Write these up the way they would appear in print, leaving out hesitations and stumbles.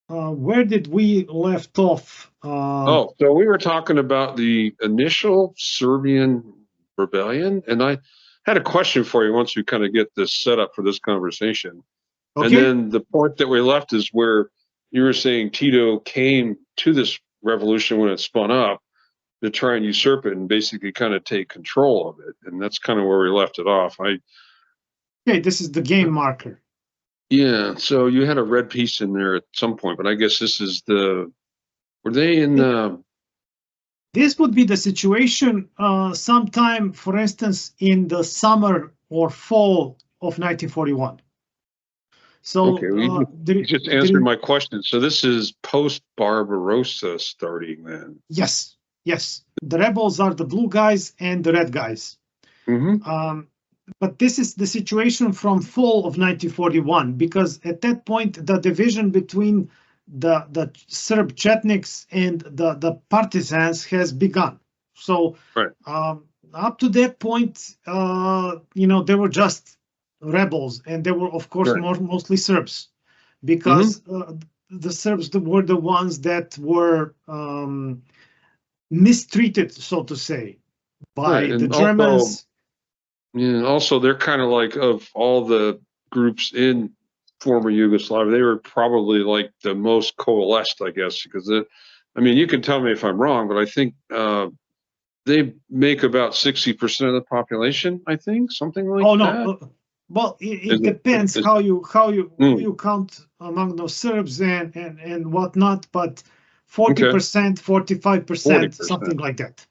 where did we left off? So we were talking about the initial Serbian rebellion, and I had a question for you once we kind of get this set up for this conversation. Okay. And then the point that we left is where you were saying Tito came to this revolution when it spun up to try and usurp it and basically kind of take control of it. And that's kind of where we left it off. Okay, this is the game marker. Yeah, so you had a red piece in there at some point, but I guess this is were they in the... This would be the situation sometime, for instance, in the summer or fall of 1941. So okay, you just answered my question. So this is post-Barbarossa starting then? Yes, yes. The rebels are the blue guys and the red guys. Mm-hmm. But this is the situation from fall of 1941, because at that point, the division between the Serb Chetniks and the Partisans has begun. So right. Up to that point, they were just rebels, and they were, of course, right. mostly Serbs, because the Serbs were the ones that were mistreated, so to say, by the Germans. Yeah, also they're kind of like, of all the groups in former Yugoslavia, they were probably like the most coalesced, I guess, because you can tell me if I'm wrong, but I think they make about 60% of the population, I think, something like that. Oh no, well, it depends how you count among those Serbs and whatnot, but 40%, 45%, something like that.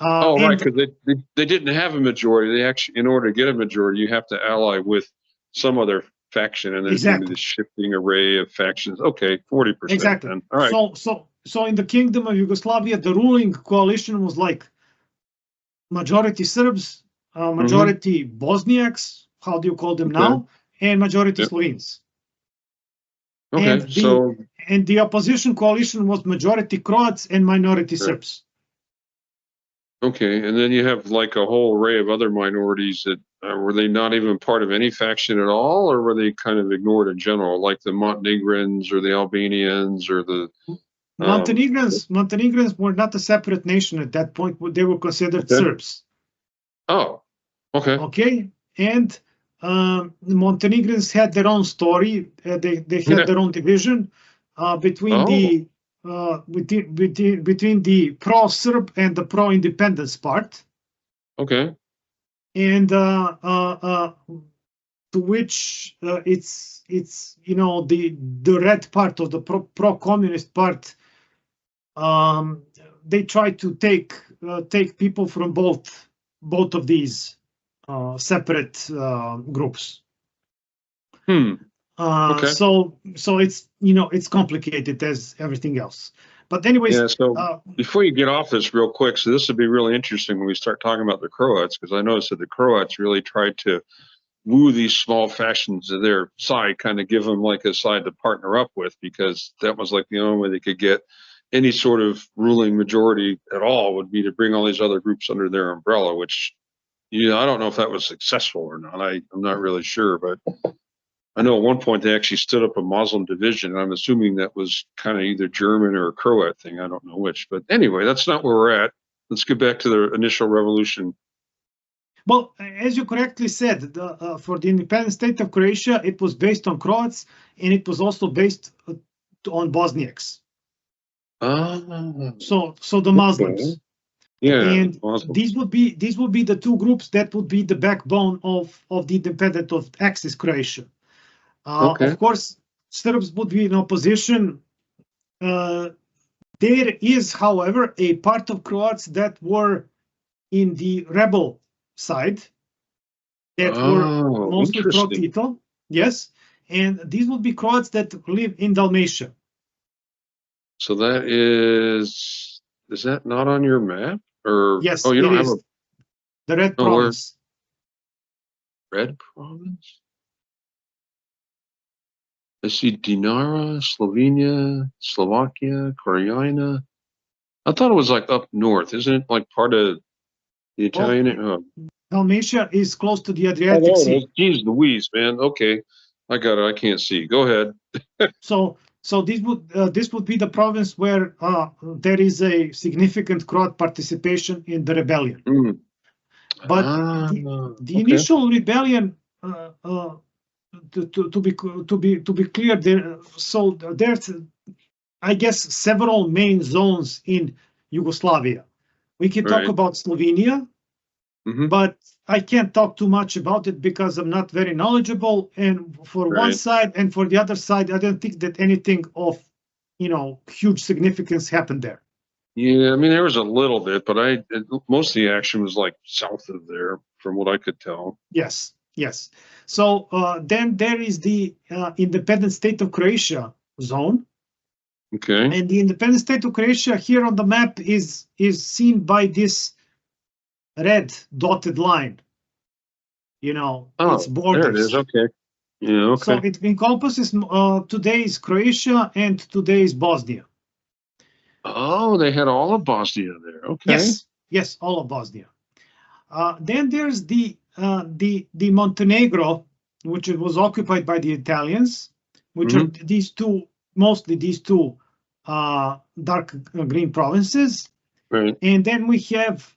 Right, because they didn't have a majority. They actually, in order to get a majority, you have to ally with some other faction, and there's going to be this shifting array of factions. Okay, 40%. Exactly. Then. All right. So in the Kingdom of Yugoslavia, the ruling coalition was like majority Serbs, majority Bosniaks. How do you call them now? And majority Slovenes. Okay. And the opposition coalition was majority Croats and minority Serbs. Okay, and then you have like a whole array of other minorities that were they not even part of any faction at all, or were they kind of ignored in general, like the Montenegrins or the Albanians or the Montenegrins were not a separate nation at that point. They were considered Serbs. Oh, okay. Okay, and the Montenegrins had their own story. They had their own division between the pro-Serb and the pro-independence part. Okay. And to which it's the red part of the pro-communist part. They try to take people from both of these separate groups. Okay. So it's it's complicated as everything else. But anyways, yeah. So before you get off this real quick, so this would be really interesting when we start talking about the Croats, because I noticed that the Croats really tried to woo these small factions to their side, kind of give them like a side to partner up with, because that was like the only way they could get any sort of ruling majority at all, would be to bring all these other groups under their umbrella, which I don't know if that was successful or not. I'm not really sure, but I know at one point they actually stood up a Muslim division, and I'm assuming that was kind of either German or a Croat thing. I don't know which. But anyway, that's not where we're at. Let's get back to the initial revolution. Well, as you correctly said, for the independent state of Croatia, it was based on Croats, and it was also based on Bosniaks. So the Muslims. Okay. Yeah, and Muslims. these would be the two groups that would be the backbone of the independent of Axis Croatia. Of course, Serbs would be in opposition. There is, however, a part of Croats that were in the rebel side, that were mostly pro-Tito. Yes, and these would be Croats that live in Dalmatia. So that is that not on your map? Or yes, you don't have the Red Province. Red Province? I see Dinara, Slovenia, Slovakia, Krajina. I thought it was like up north. Isn't it like part of the Italian? Dalmatia is close to the Adriatic Sea. Jeez Louise, man. Okay, I got it. I can't see. Go ahead. So So this would be the province where there is a significant Croat participation in the rebellion. But the initial rebellion, to be clear, there's I guess several main zones in Yugoslavia. We can talk about Slovenia, but I can't talk too much about it because I'm not very knowledgeable. And for one side and for the other side, I don't think that anything of, huge significance happened there. Yeah, I mean, there was a little bit, but most of the action was like south of there, from what I could tell. Yes. So then there is the independent state of Croatia zone. Okay. And the independent state of Croatia here on the map is seen by this red dotted line. Its borders. There it is. Okay. Yeah. Okay. So it encompasses today's Croatia and today's Bosnia. Oh, they had all of Bosnia there. Okay. Yes, all of Bosnia. Then there's the Montenegro, which was occupied by the Italians, which are mostly these two dark green provinces. Right. And then we have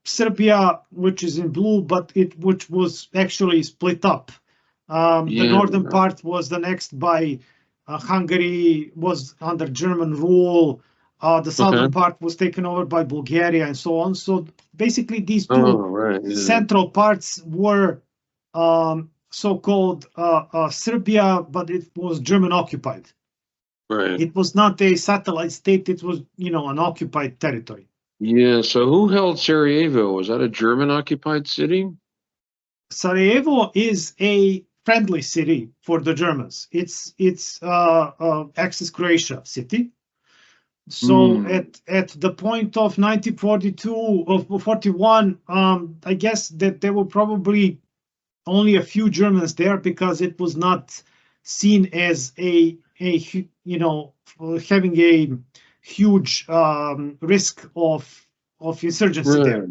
Serbia, which is in blue, but which was actually split up. The northern part was annexed by Hungary, was under German rule. The southern part was taken over by Bulgaria and so on. So basically these two central parts were so-called Serbia, but it was German occupied. Right. It was not a satellite state. It was, an occupied territory. Yeah. So who held Sarajevo? Was that a German occupied city? Sarajevo is a friendly city for the Germans. It's Axis Croatia city. So at the point of 1942 or 41, I guess that there were probably only a few Germans there because it was not seen as having a huge risk of insurgency there.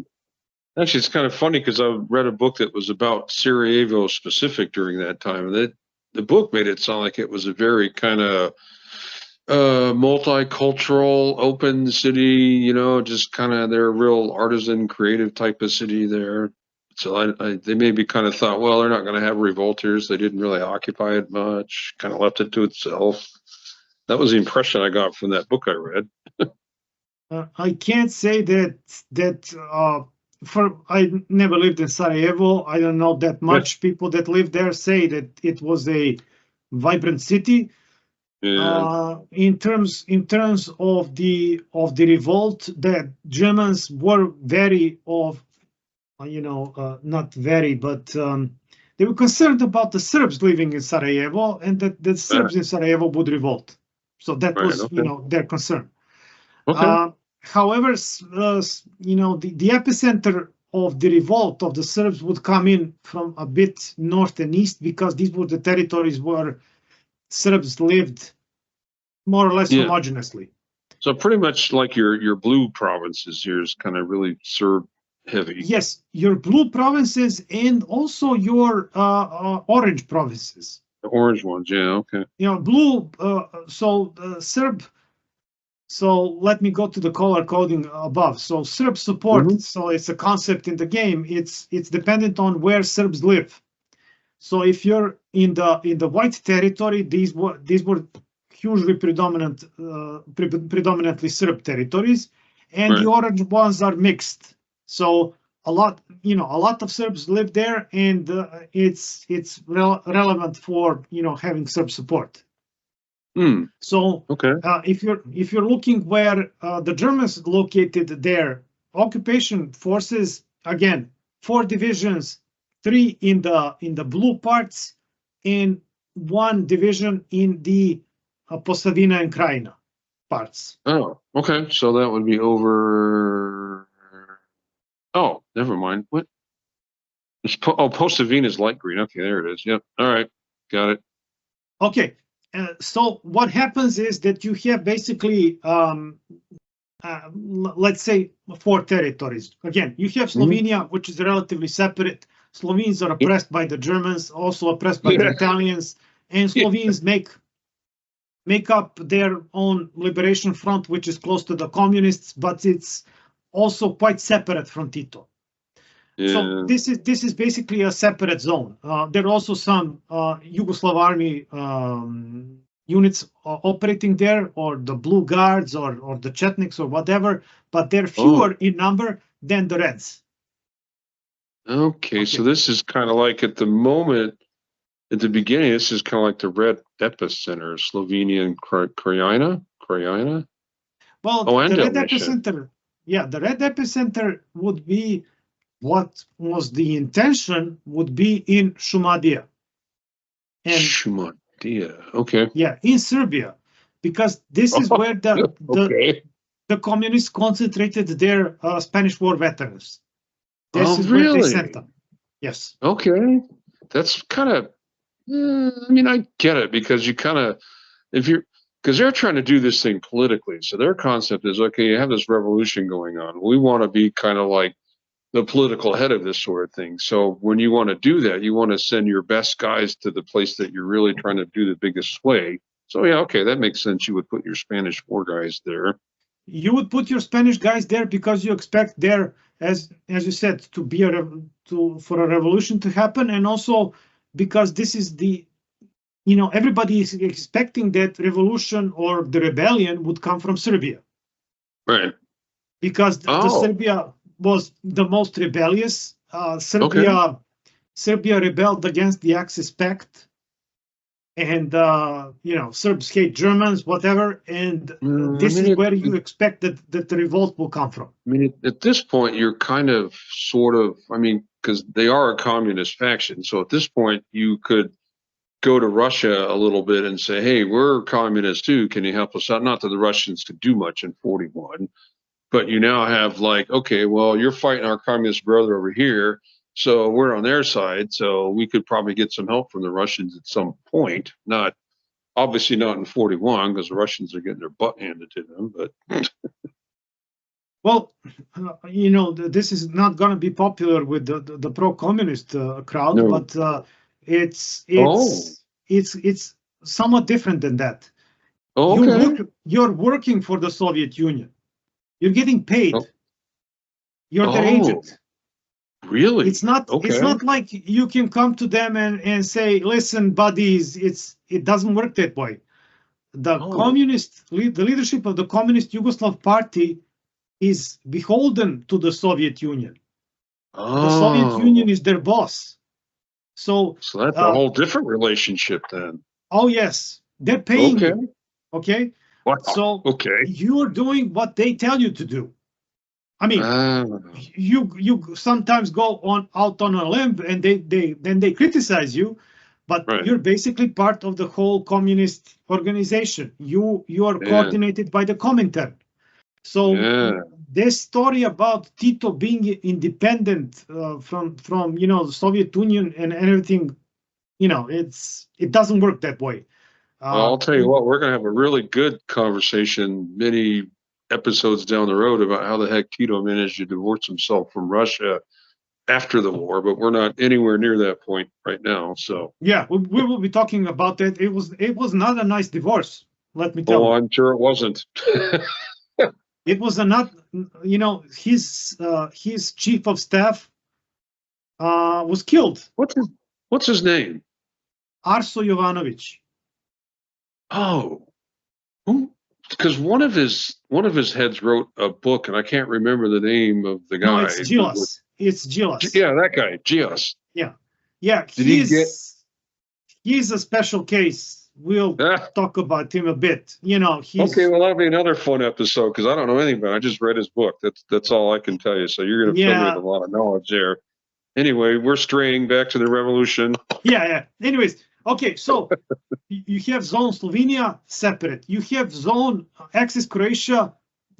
Actually, it's kind of funny because I read a book that was about Sarajevo specific during that time, and the book made it sound like it was a very kind of multicultural, open city, just kind of their real artisan, creative type of city there. So they maybe kind of thought, well, they're not going to have revolters. They didn't really occupy it much, kind of left it to itself. That was the impression I got from that book I read. I can't say that I never lived in Sarajevo. I don't know that much. People that live there say that it was a vibrant city. Yeah. In terms of the revolt, that Germans were not very, but they were concerned about the Serbs living in Sarajevo and that the Serbs in Sarajevo would revolt. So that was, their concern. Okay. However, the epicenter of the revolt of the Serbs would come in from a bit north and east because these were the territories where Serbs lived more or less homogeneously. So pretty much like your blue provinces here is kind of really Serb heavy. Yes, your blue provinces and also your orange provinces. The orange ones, yeah, okay. Blue. Serb. So let me go to the color coding above. So Serb support. So it's a concept in the game. It's dependent on where Serbs live. So if you're in the white territory, these were hugely predominantly Serb territories, and the orange ones are mixed. So a lot of Serbs live there, and it's relevant for having Serb support. So if you're looking where the Germans located their occupation forces, again 4 divisions, 3 in the blue parts, and 1 division in the Posavina and Krajina parts. Oh, okay. So that would be over. Oh, never mind. What? Posavina is light green. Okay, there it is. Yep. All right, got it. Okay. So what happens is that you have basically, let's say, 4 territories. Again, you have Slovenia, which is relatively separate. Slovenes are oppressed by the Germans, also oppressed by the Italians, and Slovenes make make up their own liberation front, which is close to the communists, but it's also quite separate from Tito. Yeah. So this is basically a separate zone. There are also some Yugoslav army units operating there, or the Blue Guards, or the Chetniks, or whatever, but they're fewer in number than the Reds. Okay, so this is kind of like at the moment, at the beginning, this is kind of like the Red Epicenter, Slovenia and Kraja. Well, the Red Epicenter, the Red Epicenter would be, what was the intention, would be in Šumadija. And Šumadija, okay. Yeah, in Serbia, because this is where the communists concentrated their Spanish War veterans. This is really? Where they sent them. Yes. Okay, that's kind of. I mean, I get it, because you kind of, because they're trying to do this thing politically. So their concept is, okay, you have this revolution going on. We want to be kind of like the political head of this sort of thing. So when you want to do that, you want to send your best guys to the place that you're really trying to do the biggest sway. So yeah, okay, that makes sense. You would put your Spanish War guys there. You would put your Spanish guys there because you expect there, as you said, to be for a revolution to happen, and also because this is everybody is expecting that revolution or the rebellion would come from Serbia. Right. Because the Serbia was the most rebellious. Serbia rebelled against the Axis Pact, and Serbs hate Germans, whatever, and this is where you expect that the revolt will come from. I mean, at this point, you're kind of, sort of, I mean, because they are a communist faction, so at this point, you could go to Russia a little bit and say, hey, we're communists too, can you help us out? Not that the Russians could do much in 41, but you now have like, okay, well, you're fighting our communist brother over here, so we're on their side, so we could probably get some help from the Russians at some point. Not, obviously not in 41, because the Russians are getting their butt handed to them, but... Well, this is not going to be popular with the pro-communist crowd, but it's somewhat different than that. You're working for the Soviet Union. You're getting paid. You're their agent. Really? It's not like you can come to them and say, listen, buddies, it doesn't work that way. The leadership of the Communist Yugoslav Party is beholden to the Soviet Union. The Soviet Union is their boss. So that's a whole different relationship then. Oh yes, they're paying you. Okay. Wow. So you're doing what they tell you to do. I mean, you sometimes go out on a limb, and they criticize you, but you're basically part of the whole communist organization. You are coordinated by the Comintern. So this story about Tito being independent from the Soviet Union and everything, it doesn't work that way. Well, I'll tell you what, we're going to have a really good conversation many episodes down the road about how the heck Tito managed to divorce himself from Russia after the war, but we're not anywhere near that point right now. So yeah, we will be talking about that. It was not a nice divorce, let me tell you. Oh, I'm sure it wasn't. It was not, his chief of staff was killed. What's his name? Arso Jovanović. Oh, because one of his heads wrote a book, and I can't remember the name of the guy. No, it's Gilas. It's Gilas. Yeah, that guy, Gilas. Yeah. He's a special case. We'll talk about him a bit. Okay, well, that'll be another fun episode, because I don't know anything about it. I just read his book. That's all I can tell you. So you're going to fill me with a lot of knowledge there. Anyway, we're straying back to the revolution. Yeah. Anyways, okay, so you have zone Slovenia separate. You have zone Axis Croatia.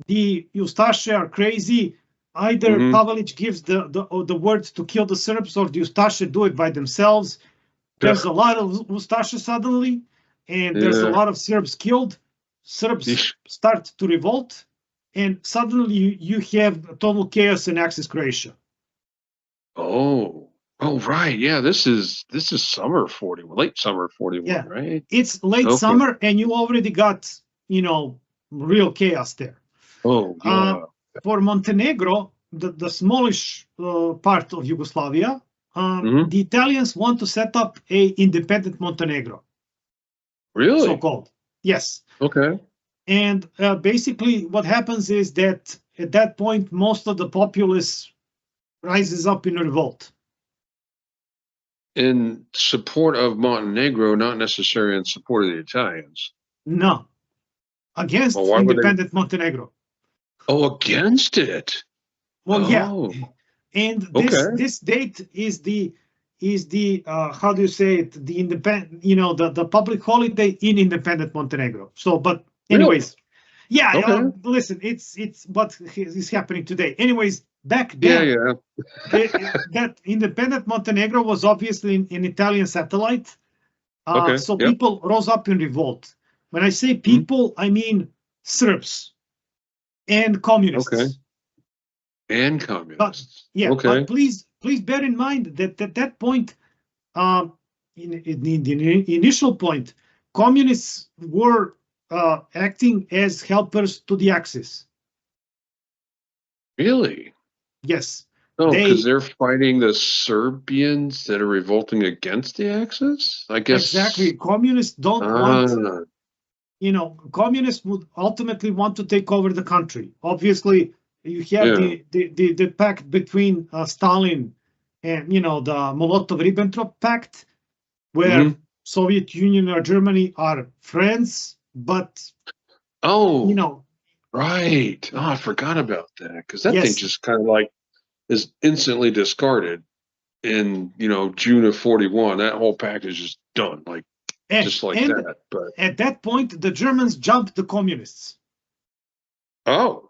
The Ustashe are crazy. Either Pavelić gives the words to kill the Serbs, or the Ustashe do it by themselves. There's a lot of Ustashe suddenly, and there's a lot of Serbs killed. Serbs start to revolt, and suddenly you have total chaos in Axis Croatia. Oh, Oh, right. Yeah, this is summer 41, late summer 41, Yeah, right? it's late summer, and you already got, real chaos there. Oh, yeah. For Montenegro, the smallish part of Yugoslavia, the Italians want to set up a independent Montenegro. Really? So-called. Yes. Okay. And basically what happens is that at that point, most of the populace rises up in revolt. In support of Montenegro, not necessarily in support of the Italians. No. Against independent Montenegro. Oh, against it. Well, yeah. And this date is the how do you say it? The independent, the public holiday in independent Montenegro. So, but anyways, yeah. Listen, it's what is happening today. Anyways, back then, that independent Montenegro was obviously an Italian satellite. So people rose up in revolt. When I say people, I mean Serbs and communists. Okay. And communists. But please bear in mind that at that point, in the initial point, communists were acting as helpers to the Axis. Really? Yes. Oh, because they're fighting the Serbians that are revolting against the Axis? I guess. Exactly. Communists don't want, communists would ultimately want to take over the country. Obviously, you have the pact between Stalin and, the Molotov-Ribbentrop Pact, where Soviet Union or Germany are friends, but, right. Oh, I forgot about that, because that thing just kind of like is instantly discarded in, June of 41. That whole pact is just done, just like that. But at that point, the Germans jumped the communists. Oh.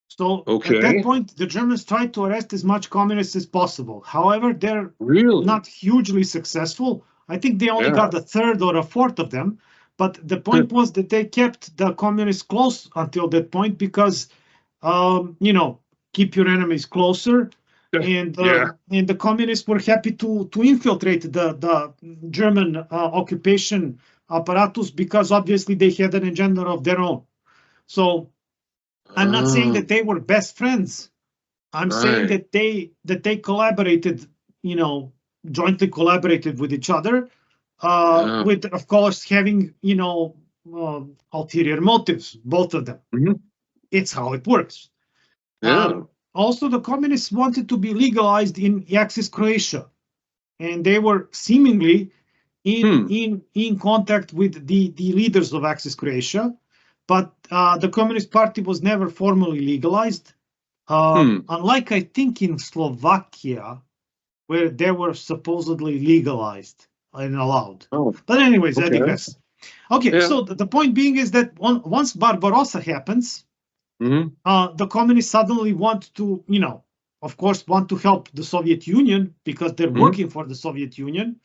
So at that point, the Germans tried to arrest as much communists as possible. However, they're not hugely successful. I think they only got a third or a fourth of them. But the point was that they kept the communists close until that point because, keep your enemies closer. And the communists were happy to infiltrate the German occupation apparatus because obviously they had an agenda of their own. So I'm not saying that they were best friends. I'm saying that they collaborated, jointly collaborated with each other, with, of course, having, ulterior motives, both of them. It's how it works. Also, the communists wanted to be legalized in Axis Croatia, and they were seemingly in contact with the leaders of Axis Croatia. But the Communist Party was never formally legalized, unlike, I think, in Slovakia, where they were supposedly legalized and allowed. But anyways, I digress. Okay, so the point being is that once Barbarossa happens, the communists suddenly want to, of course, want to help the Soviet Union because they're working for the Soviet Union,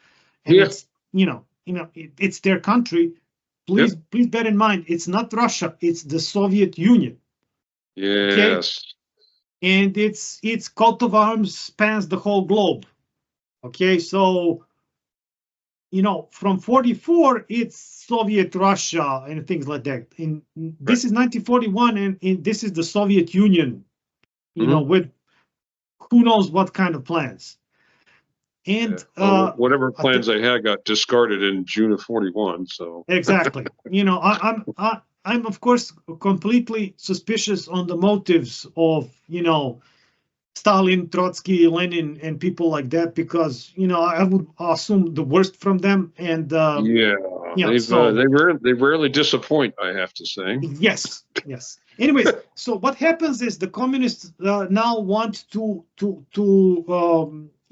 and it's, it's their country. Please bear in mind, it's not Russia, it's the Soviet Union. Yes. Okay? And its coat of arms spans the whole globe. Okay, so, from 44, it's Soviet Russia and things like that. And this is 1941, and this is the Soviet Union, with who knows what kind of plans. And whatever plans they had got discarded in June of 41. So exactly, I'm of course completely suspicious on the motives of Stalin, Trotsky, Lenin, and people like that because I would assume the worst from them. And they rarely disappoint, I have to say. Yes. Anyways, so what happens is the communists now want to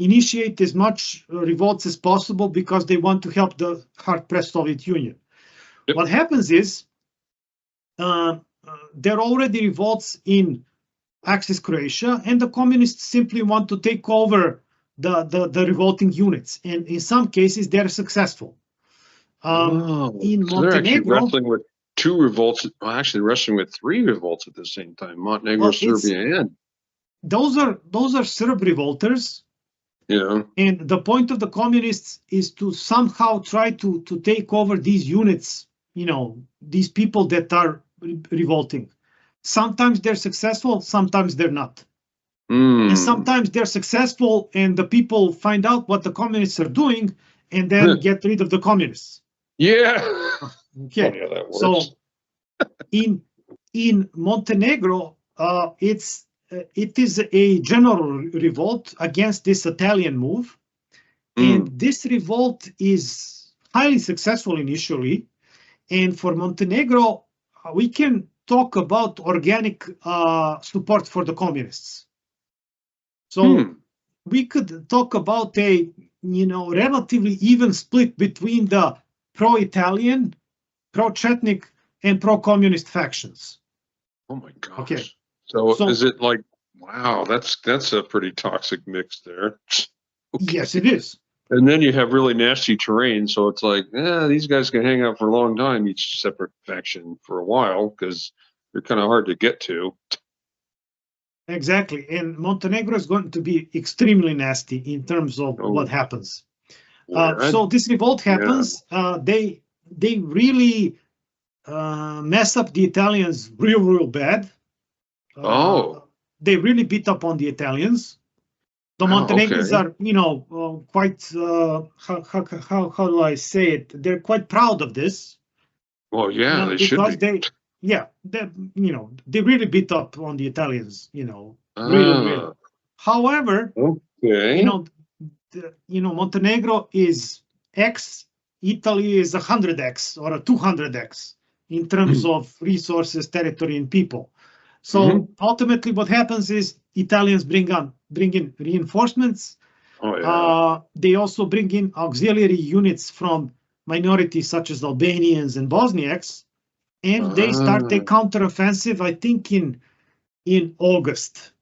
initiate as much revolts as possible because they want to help the hard-pressed Soviet Union. What happens is there are already revolts in Axis Croatia, and the communists simply want to take over the revolting units. And in some cases, they're successful. In Montenegro, they're actually wrestling with two revolts, actually wrestling with three revolts at the same time, Montenegro, Serbia, and... Those are Serb revolters. Yeah. And the point of the communists is to somehow try to take over these units, these people that are revolting. Sometimes they're successful, sometimes they're not. And sometimes they're successful and the people find out what the communists are doing and then get rid of the communists. Yeah. Okay. So in Montenegro, it is a general revolt against this Italian move. And this revolt is highly successful initially. And for Montenegro, we can talk about organic support for the communists. So we could talk about a relatively even split between the pro-Italian, pro-Chetnik, and pro-communist factions. Oh my gosh. Okay. So is it like, wow, that's a pretty toxic mix there. Okay. Yes, it is. And then you have really nasty terrain, so it's like, these guys can hang out for a long time, each separate faction for a while, because they're kind of hard to get to. Exactly, and Montenegro is going to be extremely nasty in terms of what happens. So this revolt happens. They really mess up the Italians real bad. They really beat up on the Italians. The Montenegrins are, quite, how do I say it? They're quite proud of this. Well, yeah, they should be. They really beat up on the Italians, really. However, Montenegro is X, Italy is 100X or a 200X in terms of resources, territory, and people. So ultimately what happens is Italians bring in reinforcements. They also bring in auxiliary units from minorities such as Albanians and Bosniaks, and they start a counteroffensive, I think, in August.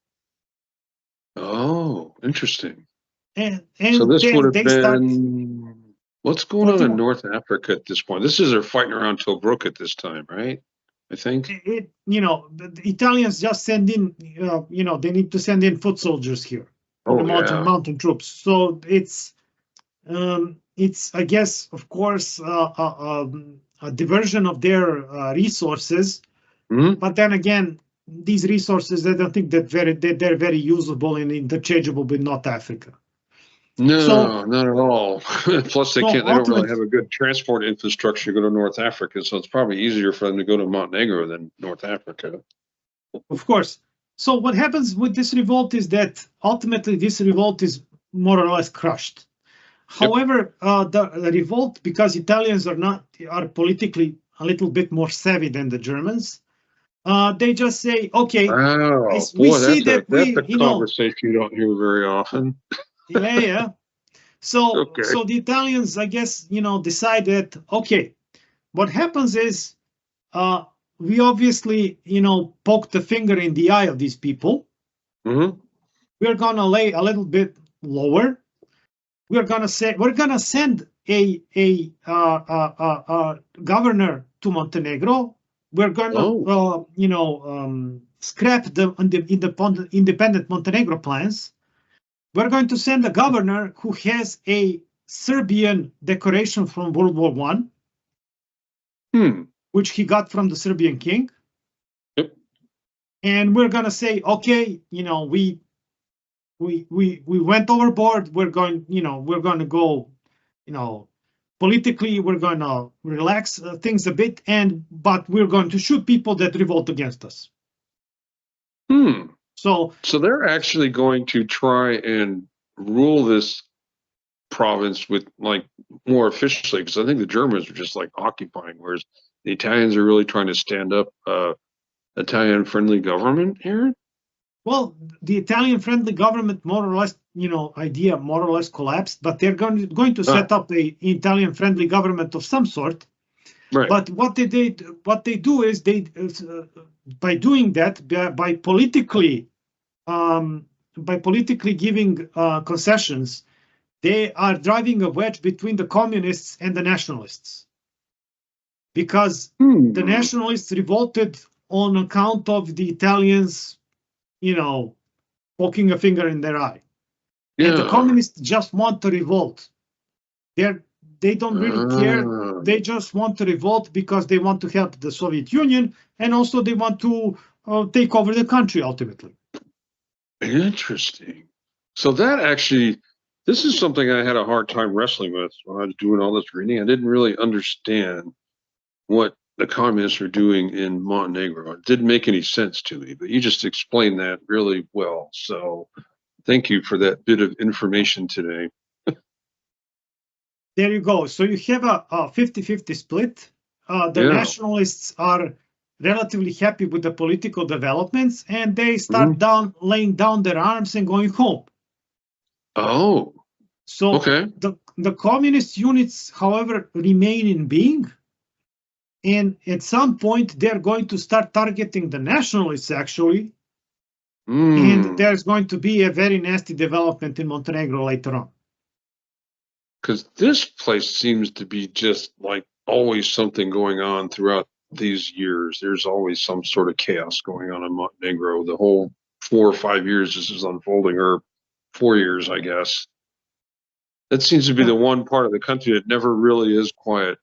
Oh, interesting. And so this would have been what's going on in North Africa at this point? This is they're fighting around Tobruk at this time, right? I think the Italians just send in, they need to send in foot soldiers here, mountain troops. So it's I guess, of course, a diversion of their resources. But then again, these resources, I don't think that they're very usable and interchangeable with North Africa. No, not at all. Plus, they don't really have a good transport infrastructure to go to North Africa, so it's probably easier for them to go to Montenegro than North Africa. Of course. So what happens with this revolt is that ultimately this revolt is more or less crushed. However, the revolt, because Italians are politically a little bit more savvy than the Germans, they just say, okay, we see that that's a conversation you don't hear very often. Yeah. So the Italians, I guess, decide that, okay, what happens is we obviously, poke the finger in the eye of these people. We're going to lay a little bit lower. We're going to send a governor to Montenegro. We're going to, scrap the independent Montenegro plans. We're going to send a governor who has a Serbian decoration from World War I, which he got from the Serbian king. And we're going to say, okay, we went overboard. We're going to go, politically, we're going to relax things a bit, but we're going to shoot people that revolt against us. So they're actually going to try and rule this province with more officially, because I think the Germans are just occupying, whereas the Italians are really trying to stand up Italian-friendly government here. Well, the Italian-friendly government more or less, idea more or less collapsed, but they're going to set up a Italian-friendly government of some sort. Right. But what they do is by doing that, by politically giving concessions, they are driving a wedge between the communists and the nationalists, because the nationalists revolted on account of the Italians, poking a finger in their eye. And the communists just want to revolt. They don't really care. They just want to revolt because they want to help the Soviet Union, and also they want to take over the country ultimately. Interesting. So that actually, this is something I had a hard time wrestling with when I was doing all this reading. I didn't really understand what the communists were doing in Montenegro. It didn't make any sense to me, but you just explained that really well. So thank you for that bit of information today. There you go. So you have a 50-50 split. The nationalists are relatively happy with the political developments, and they start laying down their arms and going home. Oh, so the communist units, however, remain in being, and at some point they're going to start targeting the nationalists actually, and there's going to be a very nasty development in Montenegro later on. Because this place seems to be just like always something going on throughout these years. There's always some sort of chaos going on in Montenegro. The whole 4 or 5 years this is unfolding, or 4 years, I guess. That seems to be the one part of the country that never really is quiet.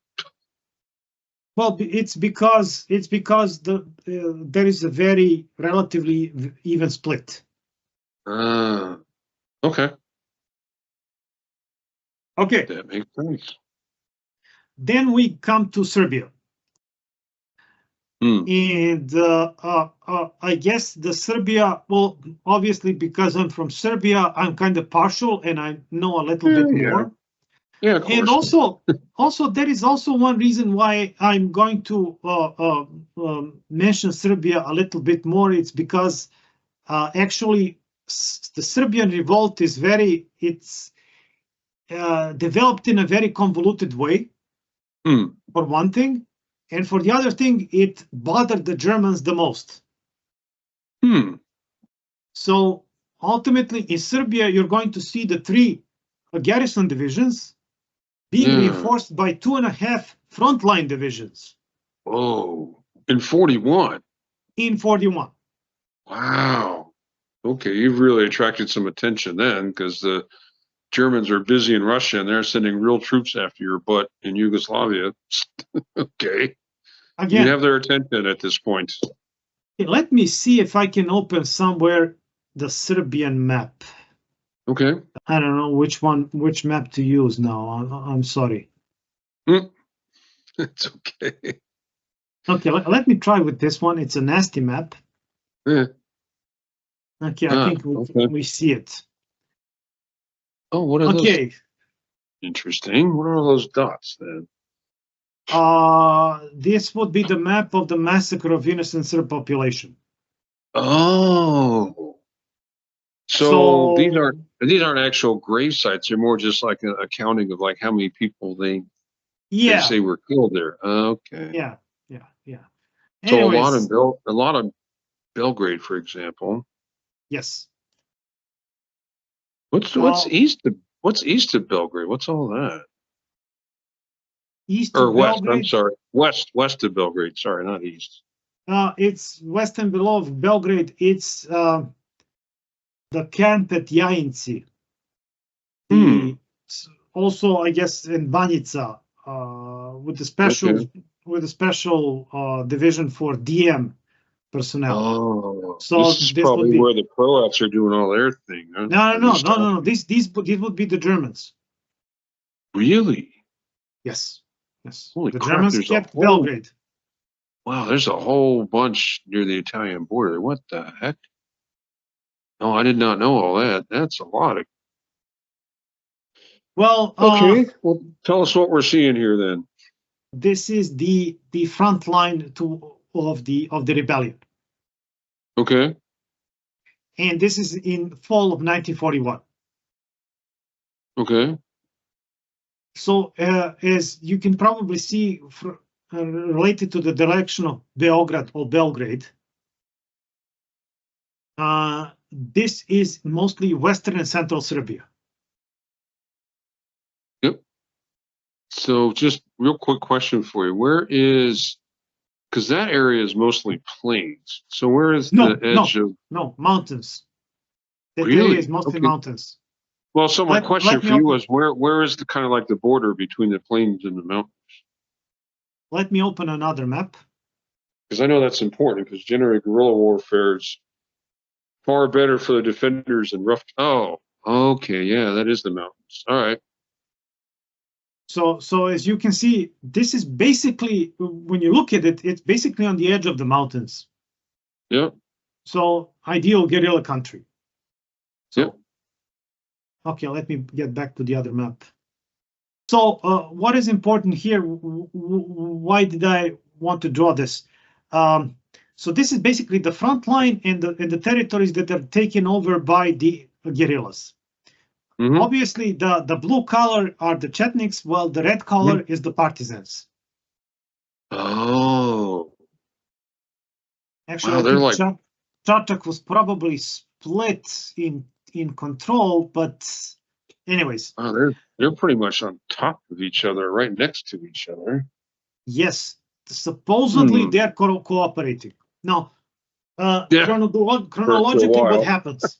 Well, it's because there is a very relatively even split. Okay. Okay. That makes sense. Then we come to Serbia. And I guess the Serbia, well, obviously because I'm from Serbia, I'm kind of partial and I know a little bit more. Yeah, of course. And also there is also one reason why I'm going to mention Serbia a little bit more. It's because actually the Serbian revolt is developed in a very convoluted way, for one thing. And for the other thing, it bothered the Germans the most. So ultimately in Serbia, you're going to see the 3 garrison divisions being reinforced by 2.5 frontline divisions. Oh, in 41. In 41. Wow. Okay, you've really attracted some attention then, because the Germans are busy in Russia and they're sending real troops after your butt in Yugoslavia. Okay. Again, you have their attention at this point. Let me see if I can open somewhere the Serbian map. Okay. I don't know which map to use now. I'm sorry. It's okay. Okay, let me try with this one. It's a nasty map. Yeah. Okay, I think we see it. Oh, what are those? Interesting. What are all those dots then? This would be the map of the massacre of innocent Serb population. Oh. So these aren't actual grave sites. They're more just like an accounting of like how many people they say were killed there. Okay. Yeah. So Anyways, a lot of Belgrade, for example. Yes. What's east of Belgrade? What's all that? East or of west? Belgrade. I'm sorry, west of Belgrade. Sorry, not east. It's west and below of Belgrade. It's the camp at Jajinci. Also, I guess in Banjica, with the special division for DM personnel. Oh, so this is probably where the Croats are doing all their thing. Huh? No. These would be the Germans. Really? Yes. Holy the crap, Germans kept Belgrade. Wow, there's a whole bunch near the Italian border. What the heck? Oh, I did not know all that. That's a lot of. Well, okay. Well, tell us what we're seeing here then. This is the front line of the rebellion. Okay. And this is in fall of 1941. Okay. So as you can probably see, related to the direction of Beograd or Belgrade, this is mostly Western and Central Serbia. Yep. So just real quick question for you. Where is, because that area is mostly plains. So where is the edge of? No, mountains. That really? area is mostly mountains. Well, so my question for you was, where is the kind of like the border between the plains and the mountains? Let me open another map. Because I know that's important, because generally guerrilla warfare is far better for the defenders and rough. Oh, okay, yeah, that is the mountains. All right. So as you can see, this is basically, when you look at it, it's basically on the edge of the mountains. Yeah. So ideal guerrilla country. So, yeah. Okay, let me get back to the other map. So what is important here? Why did I want to draw this? So this is basically the front line and the territories that are taken over by the guerrillas. Mm-hmm. Obviously, the blue color are the Chetniks, while the red color is the partisans. Oh. Actually, wow, I think Čačak was probably split in control, but anyways. Wow, they're pretty much on top of each other, right next to each other. Yes, supposedly they're cooperating. Now, chronologically, what happens?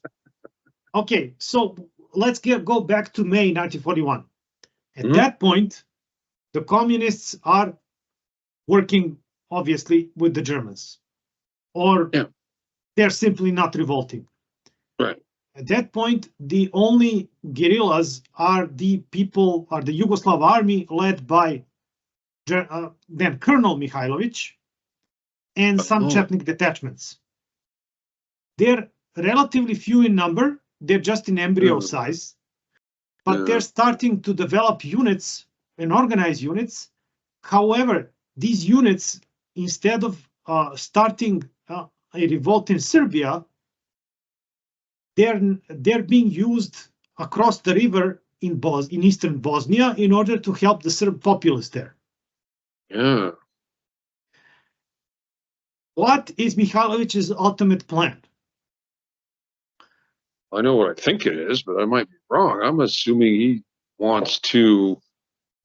Okay, so let's go back to May 1941. At that point, the communists are working, obviously, with the Germans, or they're simply not revolting. Right. At that point, the only guerrillas are the Yugoslav army led by then Colonel Mihailovich and some Chetnik detachments. They're relatively few in number. They're just in embryo size, but they're starting to develop units and organize units. However, these units, instead of starting a revolt in Serbia, they're being used across the river in eastern Bosnia in order to help the Serb populace there. Yeah. What is Mihailovich's ultimate plan? I know what I think it is, but I might be wrong. I'm assuming he wants to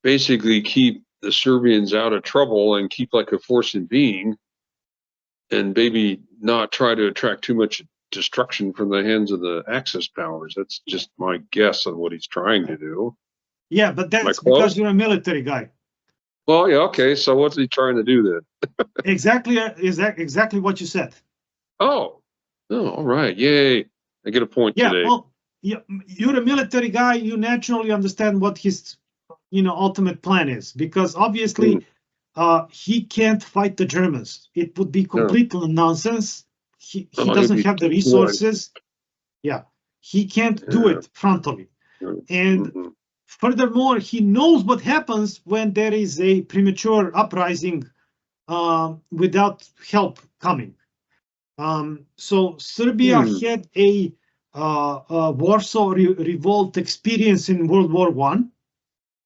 basically keep the Serbians out of trouble and keep like a force in being, and maybe not try to attract too much destruction from the hands of the Axis powers. That's just my guess on what he's trying to do. Yeah, but that's because you're a military guy. Well, yeah, okay. So what's he trying to do then? exactly what you said. Oh, all right. Yay. I get a point today. Well, you're a military guy. You naturally understand what his, ultimate plan is, because obviously he can't fight the Germans. It would be complete nonsense. He doesn't have the resources. Yeah, he can't do it frontally. And furthermore, he knows what happens when there is a premature uprising without help coming. So Serbia had a Warsaw revolt experience in World War I.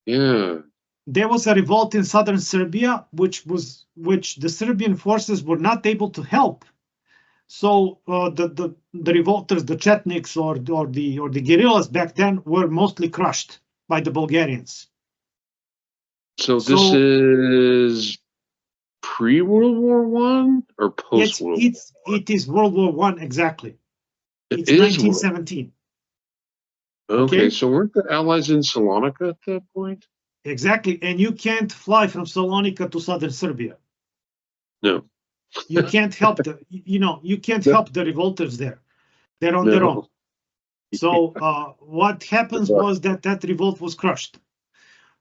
Yeah. There was a revolt in southern Serbia, which the Serbian forces were not able to help. So the revolters, the Chetniks or the guerrillas back then, were mostly crushed by the Bulgarians. So this is pre-World War I or post-World War I? It is World War I, exactly. It's 1917. Okay, so weren't the Allies in Salonika at that point? Exactly, and you can't fly from Salonika to southern Serbia. No. You can't help you can't help the revolters there. They're on their own. So what happens was that revolt was crushed.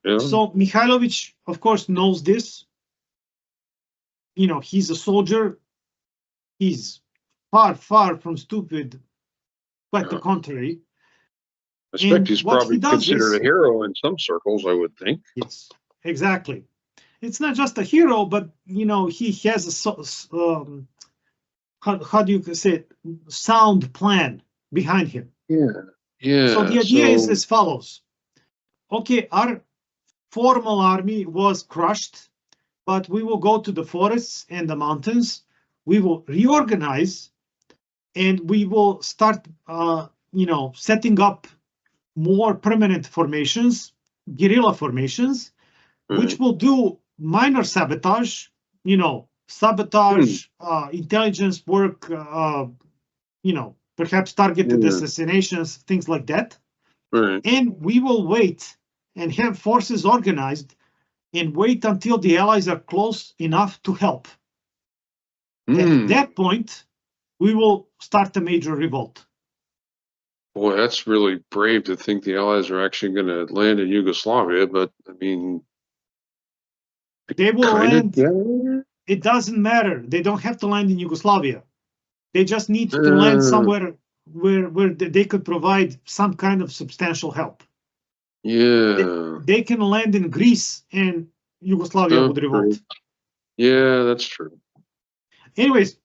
Yeah. So Mihailovich, of course, knows this. He's a soldier. He's far from stupid. Quite the contrary. I expect he's probably considered a hero in some circles, I would think. Yes, exactly. It's not just a hero, but he has a how do you say it, sound plan behind him. Yeah. So the idea is as follows. Okay, our formal army was crushed, but we will go to the forests and the mountains. We will reorganize, and we will start, setting up more permanent formations, guerrilla formations, which will do minor sabotage, intelligence work, perhaps targeted assassinations, things like that. Right. And we will wait and have forces organized and wait until the Allies are close enough to help. At that point, we will start a major revolt. Boy, that's really brave to think the Allies are actually going to land in Yugoslavia, but I mean, they will land. Yeah. It doesn't matter. They don't have to land in Yugoslavia. They just need to land somewhere where they could provide some kind of substantial help. Yeah. They can land in Greece and Yugoslavia would revolt. Yeah, that's true. Anyways,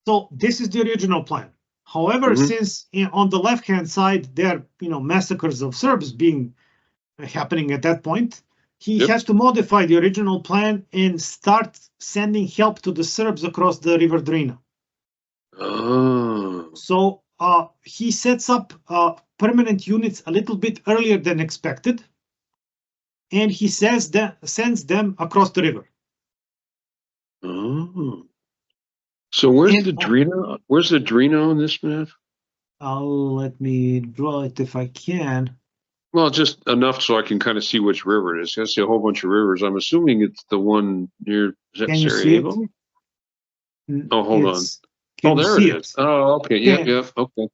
so this is the original plan. However, since on the left-hand side there are massacres of Serbs happening at that point, he has to modify the original plan and start sending help to the Serbs across the river Drina. Oh. So he sets up permanent units a little bit earlier than expected, and he sends them across the river. Oh. So where's the Drina? Where's the Drina on this map? Let me draw it if I can. Well, just enough so I can kind of see which river it is. I see a whole bunch of rivers. I'm assuming it's the one near Sarajevo. Oh, hold on. Oh, there it is. Oh, okay. Yeah. Okay.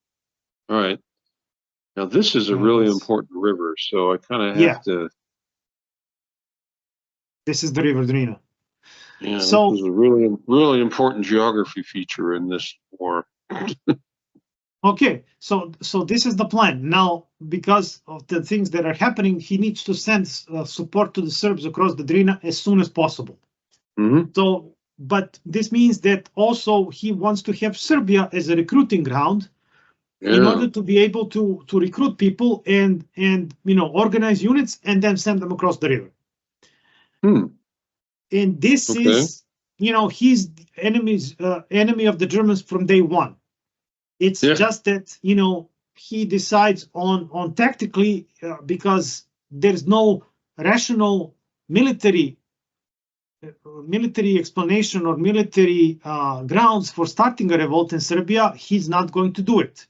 All right. Now this is a really important river, so I kind of have to. This is the River Drina. Yeah, so this is a really important geography feature in this war. Okay, so this is the plan. Now, because of the things that are happening, he needs to send support to the Serbs across the Drina as soon as possible. So, but this means that also he wants to have Serbia as a recruiting ground in order to be able to recruit people and organize units and then send them across the river. And this is, he's enemy of the Germans from day one. It's just that, he decides on tactically because there's no rational military explanation or military grounds for starting a revolt in Serbia. He's not going to do it.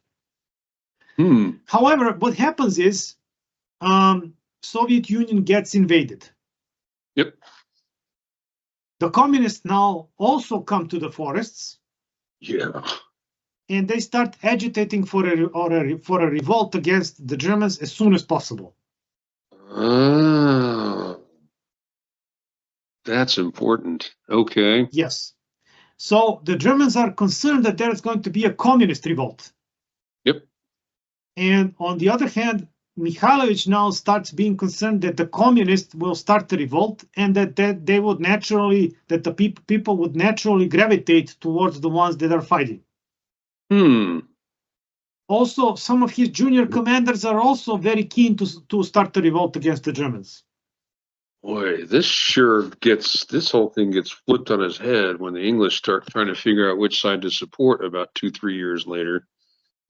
However, what happens is Soviet Union gets invaded. The communists now also come to the forests. And they start agitating for a revolt against the Germans as soon as possible. That's important. Okay. Yes. So the Germans are concerned that there is going to be a communist revolt. And on the other hand, Mihailovich now starts being concerned that the communists will start a revolt and that they would naturally, that the people would naturally gravitate towards the ones that are fighting. Also, some of his junior commanders are also very keen to start a revolt against the Germans. Boy, this whole thing gets flipped on his head when the English start trying to figure out which side to support about 2-3 years later.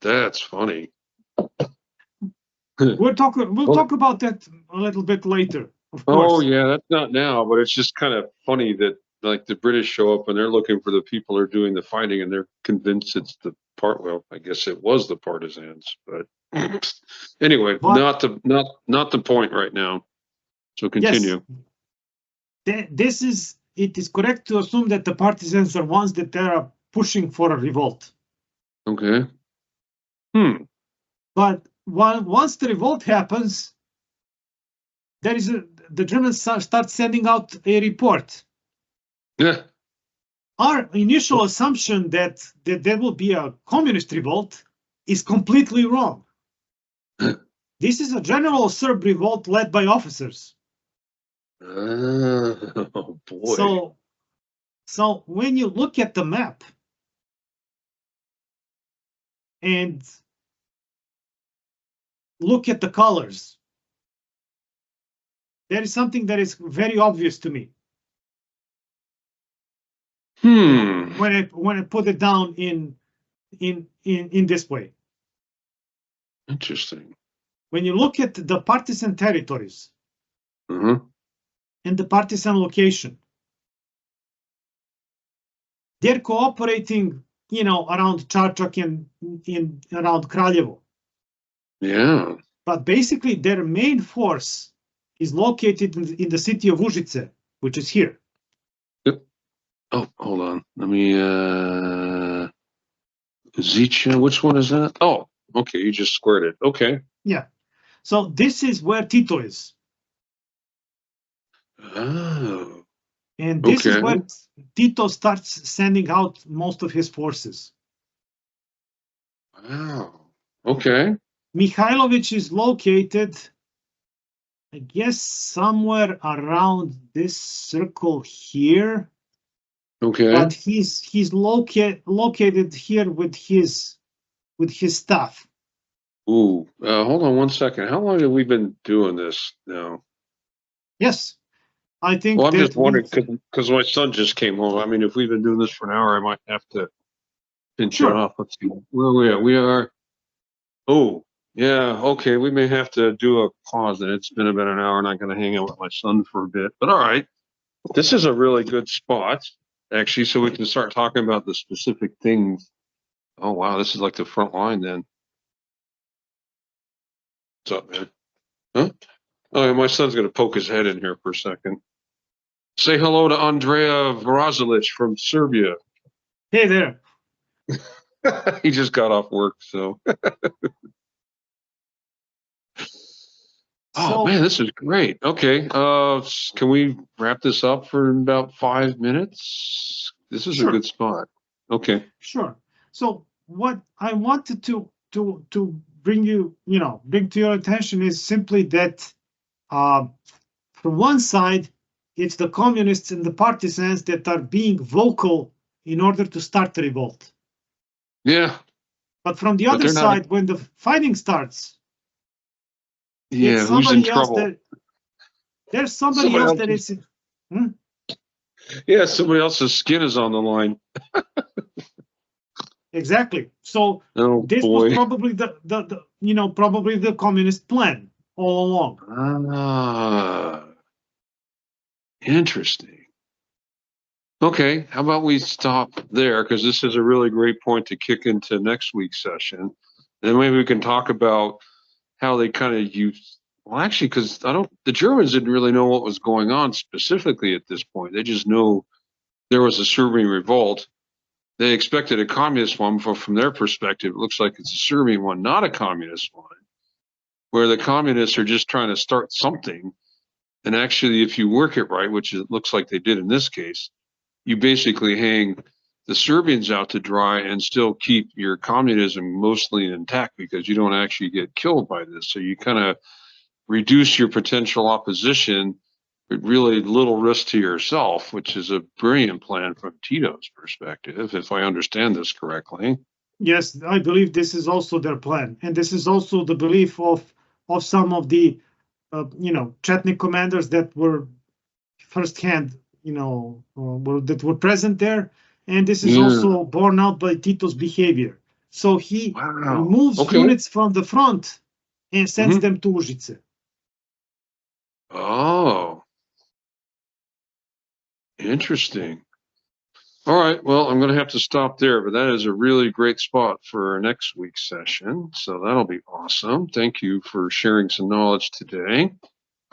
That's funny. We'll talk about that a little bit later, of course. Oh yeah, that's not now, but it's just kind of funny that like the British show up and they're looking for the people who are doing the fighting and they're convinced it's well, I guess it was the partisans, but anyway, not the point right now. So continue. Yes, it is correct to assume that the partisans are ones that are pushing for a revolt. Okay. But once the revolt happens, the Germans start sending out a report. Our initial assumption that there will be a communist revolt is completely wrong. This is a general Serb revolt led by officers. Oh boy. So when you look at the map and look at the colors, there is something that is very obvious to me. When I put it down in this way. Interesting. When you look at the partisan territories and the partisan location, they're cooperating, around Čačak and around Kraljevo. Yeah. But basically, their main force is located in the city of Užice, which is here. Yep. Oh, hold on. Let me, Zicha, which one is that? Oh, okay, you just squared it. Okay. Yeah. So this is where Tito is. Oh. And this is where Tito starts sending out most of his forces. Wow. Okay. Mihailovich is located, I guess, somewhere around this circle here. Okay. But he's located here with his staff. Ooh, hold on one second. How long have we been doing this now? Yes, I think. Well, I'm just wondering because my son just came home. I mean, if we've been doing this for an hour, I might have to pinch it off. Let's see where we are. We are. Oh, yeah. Okay, we may have to do a pause. And it's been about an hour, and I'm going to hang out with my son for a bit. But all right, this is a really good spot, actually, so we can start talking about the specific things. Oh wow, this is like the front line then. What's up, man? Huh? Oh, my son's going to poke his head in here for a second. Say hello to Andrea Vrazilic from Serbia. Hey there. He just got off work, so. Oh, man, this is great. Okay, can we wrap this up for about 5 minutes? This is a good spot. Okay. Sure. So what I wanted to bring to your attention is simply that from one side, it's the communists and the partisans that are being vocal in order to start the revolt. Yeah. But from the other side, when the fighting starts, who's in trouble? There's somebody else that is. Yeah, somebody else's skin is on the line. Exactly. So this was probably the communist plan all along. Ah, interesting. Okay, how about we stop there, because this is a really great point to kick into next week's session. Then maybe we can talk about how they kind of use. Well, actually, because the Germans didn't really know what was going on specifically at this point. They just knew there was a Serbian revolt. They expected a communist one, but from their perspective, it looks like it's a Serbian one, not a communist one, where the communists are just trying to start something. And actually, if you work it right, which it looks like they did in this case, you basically hang the Serbians out to dry and still keep your communism mostly intact because you don't actually get killed by this. So you kind of reduce your potential opposition with really little risk to yourself, which is a brilliant plan from Tito's perspective, if I understand this correctly. Yes, I believe this is also their plan. And this is also the belief of some of the, Chetnik commanders that were firsthand, that were present there. And this is also borne out by Tito's behavior. So he removes units from the front and sends them to Užice. Oh, interesting. All right, well, I'm going to have to stop there, but that is a really great spot for next week's session. So that'll be awesome. Thank you for sharing some knowledge today.